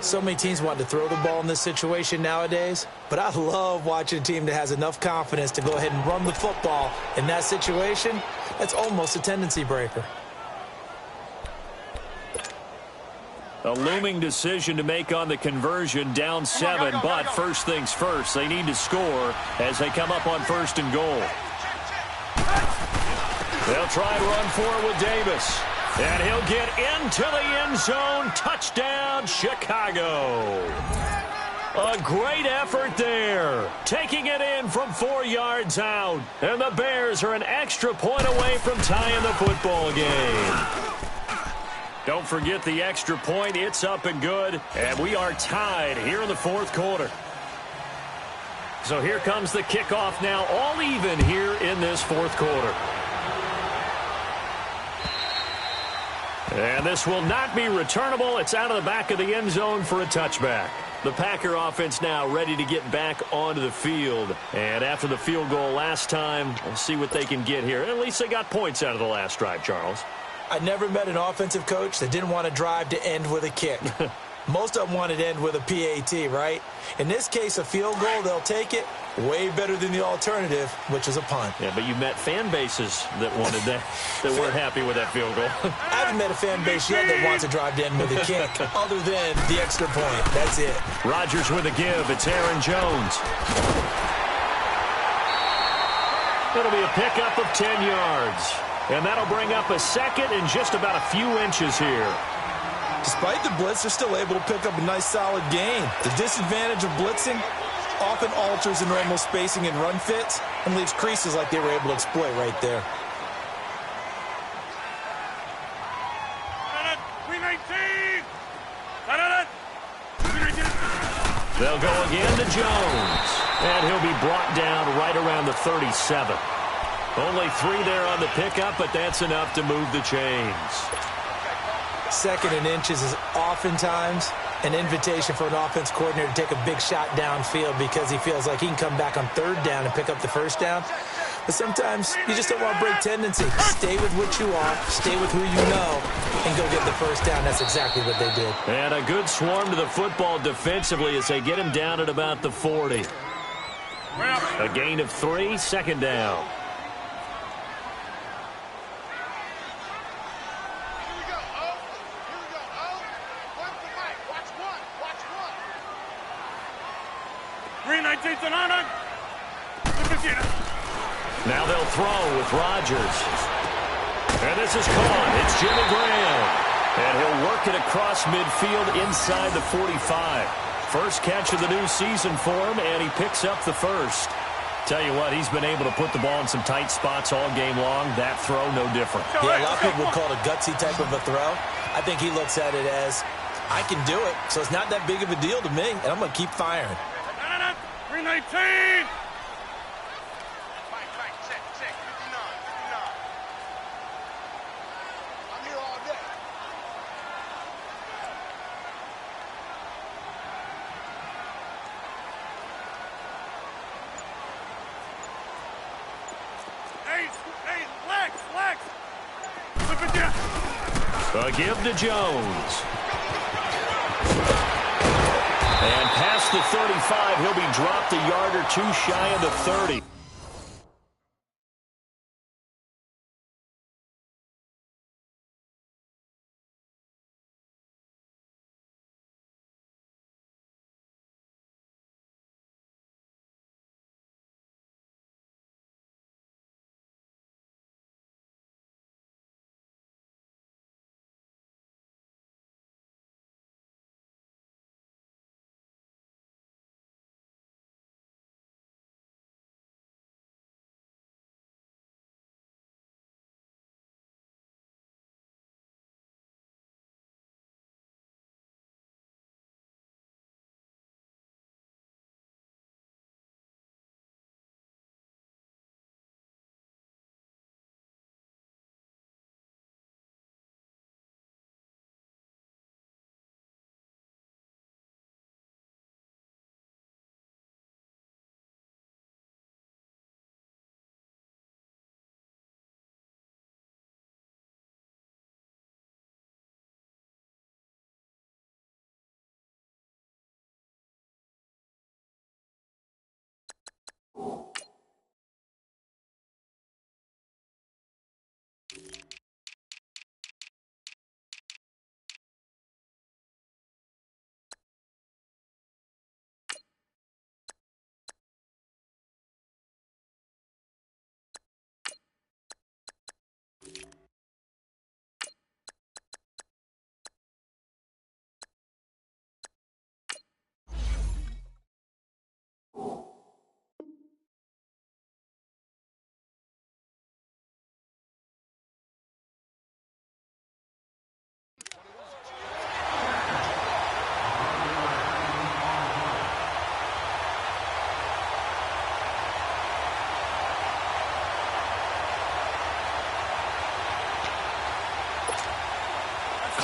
So many teams want to throw the ball in this situation nowadays, but I love watching a team that has enough confidence to go ahead and run the football in that situation. That's almost a tendency breaker. A looming decision to make on the conversion, down 7, but first things first, they need to score as they come up on 1st and goal. They'll try and run for it with Davis. And he'll get into the end zone. Touchdown, Chicago. A great effort there. Taking it in from 4 yards out. And the Bears are an extra point away from tying the football game. Don't forget the extra point. It's up and good. And we are tied here in the fourth quarter. So here comes the kickoff now, all even here in this fourth quarter. And this will not be returnable. It's out of the back of the end zone for a touchback. The Packer offense now ready to get back onto the field. And after the field goal last time, we'll see what they can get here. At least they got points out of the last drive, Charles. I never met an offensive coach that didn't want to drive to end with a kick. Most of them wanted to end with a PAT, right? In this case, a field goal, they'll take it. Way better than the alternative, which is a punt. Yeah, but you met fan bases that wanted that, that weren't happy with that field goal. I haven't met a fan base yet that wants to drive to end with a kick, other than the extra point. That's it. Rodgers with a give. It's Aaron Jones. It'll be a pickup of 10 yards. And that'll bring up a second and just about a few inches here. Despite the blitz, they're still able to pick up a nice, solid gain. The disadvantage of blitzing often alters the normal spacing and run fits and leaves creases like they were able to exploit right there. They'll go again to Jones. And he'll be brought down right around the 37. Only 3 there on the pickup, but that's enough to move the chains. Second and inches is oftentimes an invitation for an offense coordinator to take a big shot downfield because he feels like he can come back on third down and pick up the first down. But sometimes you just don't want to break tendency. Stay with what you are, stay with who you know, and go get the first down. That's exactly what they did. And a good swarm to the football defensively as they get him down at about the 40. A gain of 3, second down. Now they'll throw with Rodgers. And this is caught. It's Jimmy Graham. And he'll work it across midfield inside the 45. First catch of the new season for him, and he picks up the first. Tell you what, he's been able to put the ball in some tight spots all game long. That throw, no different. Yeah, a lot of people would call it a gutsy type of a throw. I think he looks at it as, I can do it, so it's not that big of a deal to me, and I'm going to keep firing. 319! A give to Jones. And past the 35, he'll be dropped a yard or 2 shy of the 30.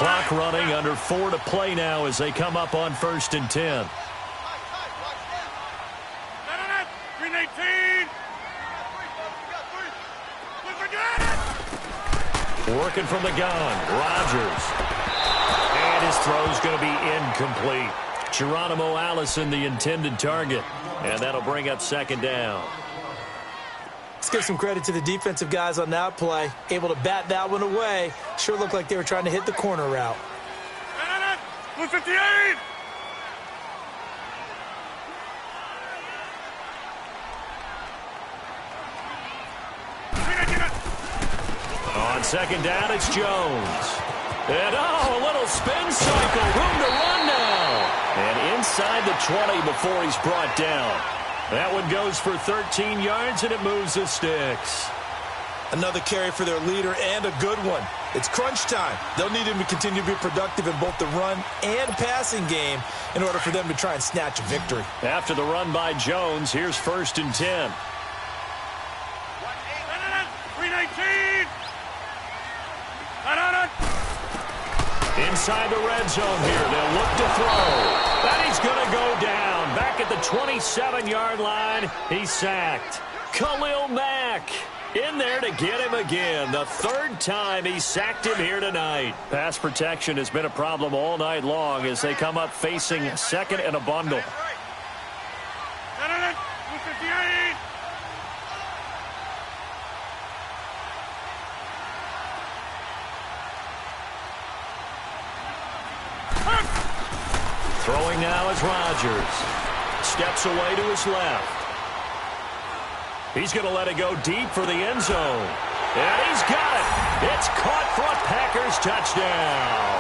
Clock running, under 4 to play now as they come up on 1st and 10. Green 18. Working from the gun, Rodgers. And his throw's going to be incomplete. Geronimo Allison, the intended target. And that'll bring up 2nd down. Let's give some credit to the defensive guys on that play. Able to bat that one away. Sure looked like they were trying to hit the corner route. Blue 58. On 2nd down, it's Jones. And, a little spin cycle. Room to run now. And inside the 20 before he's brought down. That one goes for 13 yards, and it moves the sticks. Another carry for their leader, and a good one. It's crunch time. They'll need him to continue to be productive in both the run and passing game in order for them to try and snatch a victory. After the run by Jones, here's 1st and 10. Green 18. Inside the red zone here. They'll look to throw. And he's going to go down. Back at the 27-yard line, he's sacked. Khalil Mack in there to get him again. The 3rd time he sacked him here tonight. Pass protection has been a problem all night long as they come up facing 2nd and a bundle. Blue 58. Throwing now is Rodgers. Steps away to his left. He's going to let it go deep for the end zone. And he's got it. It's caught for a Packers touchdown.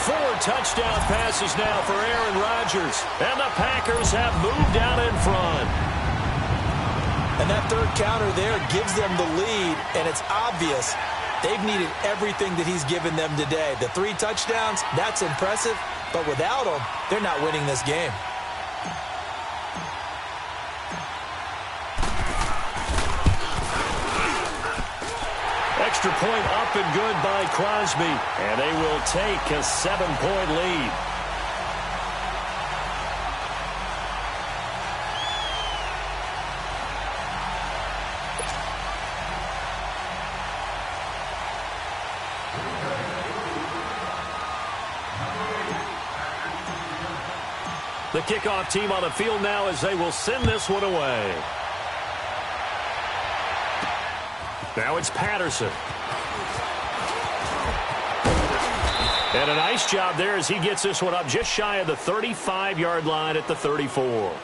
4 touchdown passes now for Aaron Rodgers. And the Packers have moved out in front. And that 3rd counter there gives them the lead, and it's obvious they've needed everything that he's given them today. The 3 touchdowns, that's impressive, but without them, they're not winning this game. Extra point up and good by Crosby, and they will take a 7-point lead. The kickoff team on the field now as they will send this one away. Now it's Patterson. And a nice job there as he gets this one up just shy of the 35-yard line at the 34.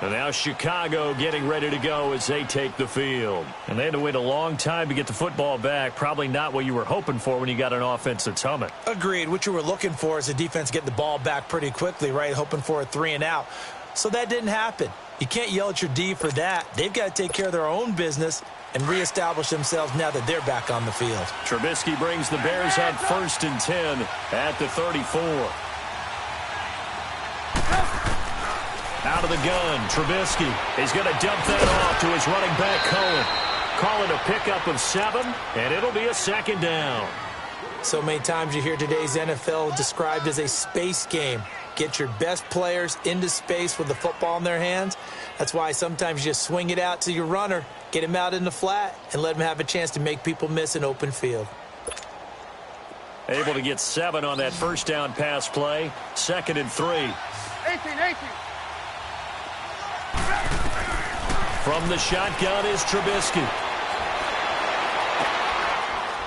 And now Chicago getting ready to go as they take the field. And they had to wait a long time to get the football back. Probably not what you were hoping for when you got an offense that's humming. Agreed. What you were looking for is the defense getting the ball back pretty quickly, right? Hoping for a 3-and-out. So that didn't happen. You can't yell at your D for that. They've got to take care of their own business and reestablish themselves now that they're back on the field. Trubisky brings the Bears up 1st and 10 at the 34. Out of the gun, Trubisky is going to dump that off to his running back, Cohen. Call it a pickup of 7, and it'll be a 2nd down. So many times you hear today's NFL described as a space game. Get your best players into space with the football in their hands. That's why sometimes you just swing it out to your runner, get him out in the flat, and let him have a chance to make people miss an open field. Able to get 7 on that 1st down pass play. 2nd and 3. 18. From the shotgun is Trubisky.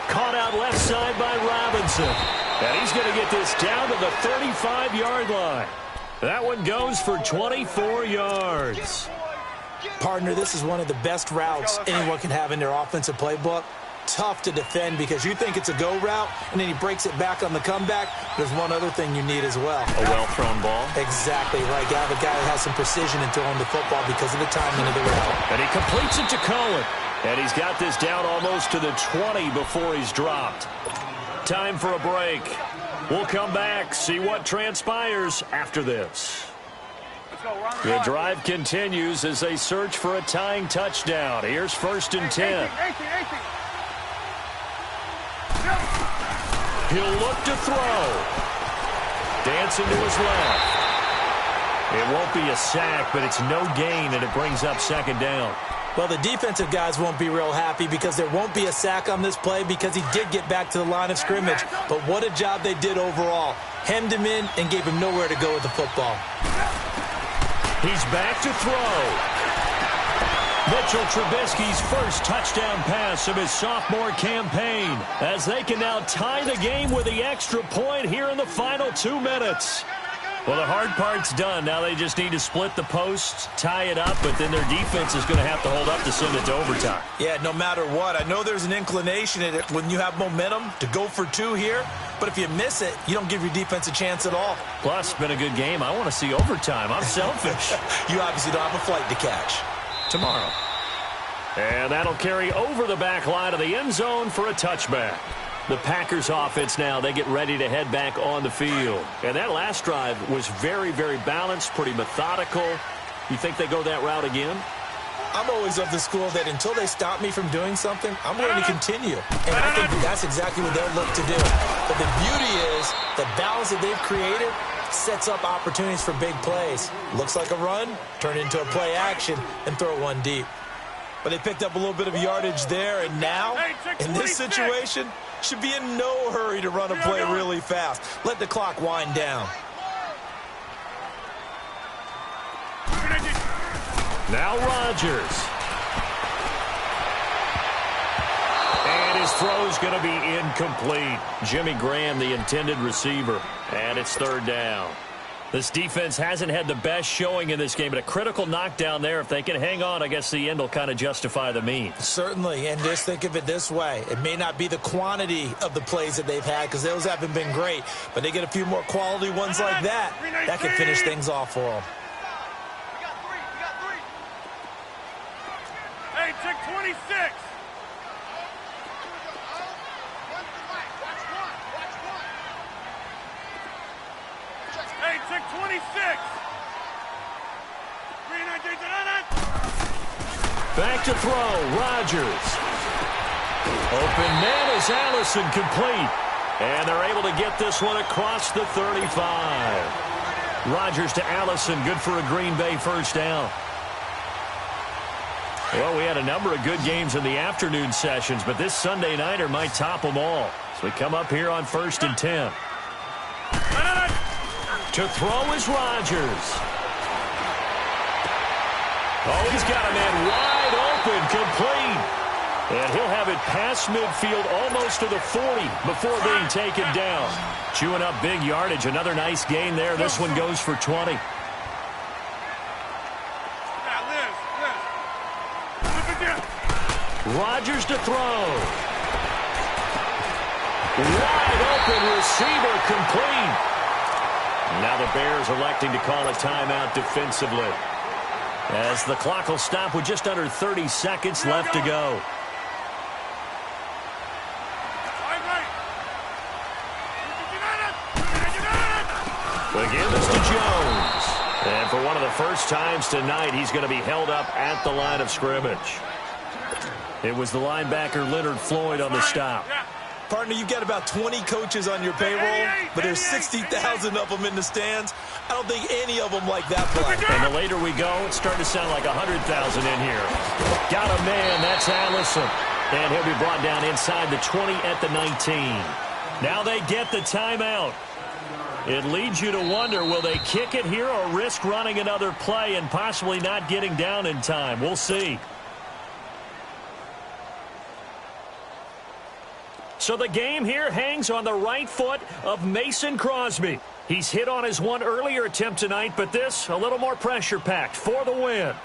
Caught out left side by Robinson. And he's going to get this down to the 35-yard line. That one goes for 24 yards. Partner, this is one of the best routes anyone can have in their offensive playbook. Tough to defend because you think it's a go route, and then he breaks it back on the comeback. There's one other thing you need as well. A well-thrown ball. Exactly right. You have a guy that has some precision in throwing the football because of the timing of the route. And he completes it to Cohen. And he's got this down almost to the 20 before he's dropped. Time for a break. We'll come back, see what transpires after this. The drive continues as they search for a tying touchdown. Here's 1st and 10. He'll look to throw. Dancing to his left. It won't be a sack, but it's no gain, and it brings up second down. Well, the defensive guys won't be real happy because there won't be a sack on this play because he did get back to the line of scrimmage. But what a job they did overall. Hemmed him in and gave him nowhere to go with the football. He's back to throw. Mitchell Trubisky's first touchdown pass of his sophomore campaign as they can now tie the game with the extra point here in the final 2 minutes. Well, the hard part's done. Now they just need to split the posts, tie it up, but then their defense is going to have to hold up to send it to overtime. Yeah, no matter what. I know there's an inclination in it when you have momentum to go for 2 here, but if you miss it, you don't give your defense a chance at all. Plus, it's been a good game. I want to see overtime. I'm selfish. You obviously don't have a flight to catch. Tomorrow. And that'll carry over the back line of the end zone for a touchback. The Packers offense now, they get ready to head back on the field. And that last drive was very, very balanced, pretty methodical. You think they go that route again? I'm always of the school that until they stop me from doing something, I'm going to continue. And I think that's exactly what they'll look to do. But the beauty is the balance that they've created sets up opportunities for big plays. Looks like a run, turn into a play action, and throw one deep. But they picked up a little bit of yardage there, and now, in this situation, should be in no hurry to run a play really fast. Let the clock wind down. Now Rodgers. And his throw's going to be incomplete. Jimmy Graham, the intended receiver. And it's third down. This defense hasn't had the best showing in this game, but a critical knockdown there. If they can hang on, I guess the end will kind of justify the means. Certainly, and just think of it this way. It may not be the quantity of the plays that they've had because those haven't been great, but they get a few more quality ones like that. That can finish things off for them. Hey, check 26. Hey, check 26. Back to throw, Rodgers. Open man is Allison, complete. And they're able to get this one across the 35. Rodgers to Allison, good for a Green Bay first down. Well, we had a number of good games in the afternoon sessions, but this Sunday nighter might top them all. So we come up here on 1st and 10. To throw is Rodgers. Oh, he's got a man wide open, complete. And he'll have it past midfield almost to the 40 before being taken down. Chewing up big yardage. Another nice gain there. This one goes for 20. Rodgers to throw. Wide open receiver, complete. Now the Bears electing to call a timeout defensively, as the clock will stop with just under 30 seconds left to go. Again, it's to Jones. And for one of the first times tonight, he's going to be held up at the line of scrimmage. It was the linebacker Leonard Floyd on the stop. Partner, you've got about 20 coaches on your payroll, but there's 60,000 of them in the stands. I don't think any of them like that play. And the later we go, it's starting to sound like 100,000 in here. Got a man, that's Allison. And he'll be brought down inside the 20 at the 19. Now they get the timeout. It leads you to wonder, will they kick it here or risk running another play and possibly not getting down in time? We'll see. So the game here hangs on the right foot of Mason Crosby. He's hit on his one earlier attempt tonight, but this a little more pressure-packed for the win.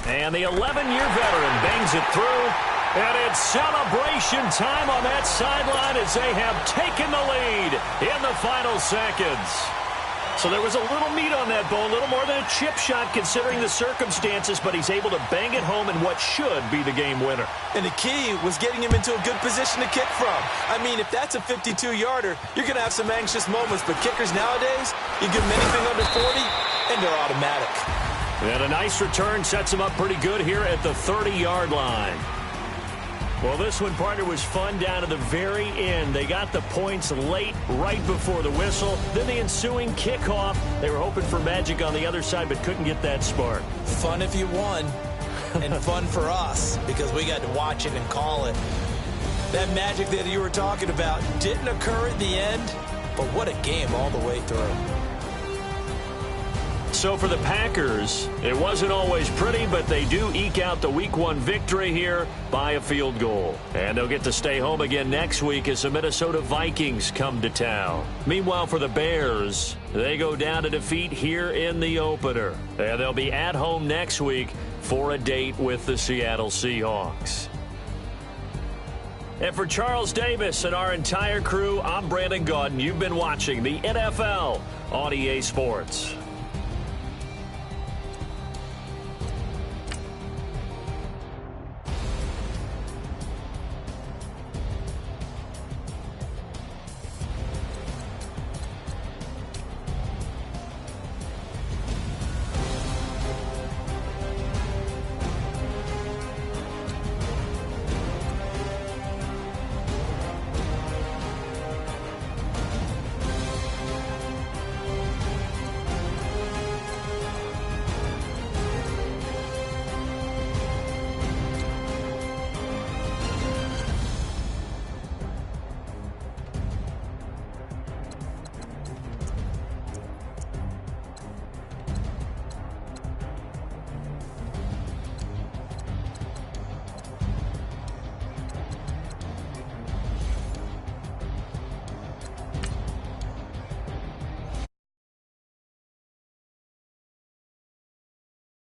And the 11-year veteran bangs it through. And it's celebration time on that sideline as they have taken the lead in the final seconds. So there was a little meat on that bone, a little more than a chip shot considering the circumstances, but he's able to bang it home in what should be the game winner. And the key was getting him into a good position to kick from. I mean, if that's a 52-yarder, you're going to have some anxious moments, but kickers nowadays, you give them anything under 40, and they're automatic. And a nice return sets him up pretty good here at the 30-yard line. Well, this one, partner, was fun down to the very end. They got the points late, right before the whistle. Then the ensuing kickoff. They were hoping for magic on the other side, but couldn't get that spark. Fun if you won, and fun for us, because we got to watch it and call it. That magic that you were talking about didn't occur at the end, but what a game all the way through. So for the Packers, it wasn't always pretty, but they do eke out the Week 1 victory here by a field goal. And they'll get to stay home again next week as the Minnesota Vikings come to town. Meanwhile, for the Bears, they go down to defeat here in the opener. And they'll be at home next week for a date with the Seattle Seahawks. And for Charles Davis and our entire crew, I'm Brandon Gaudin. You've been watching the NFL on EA Sports.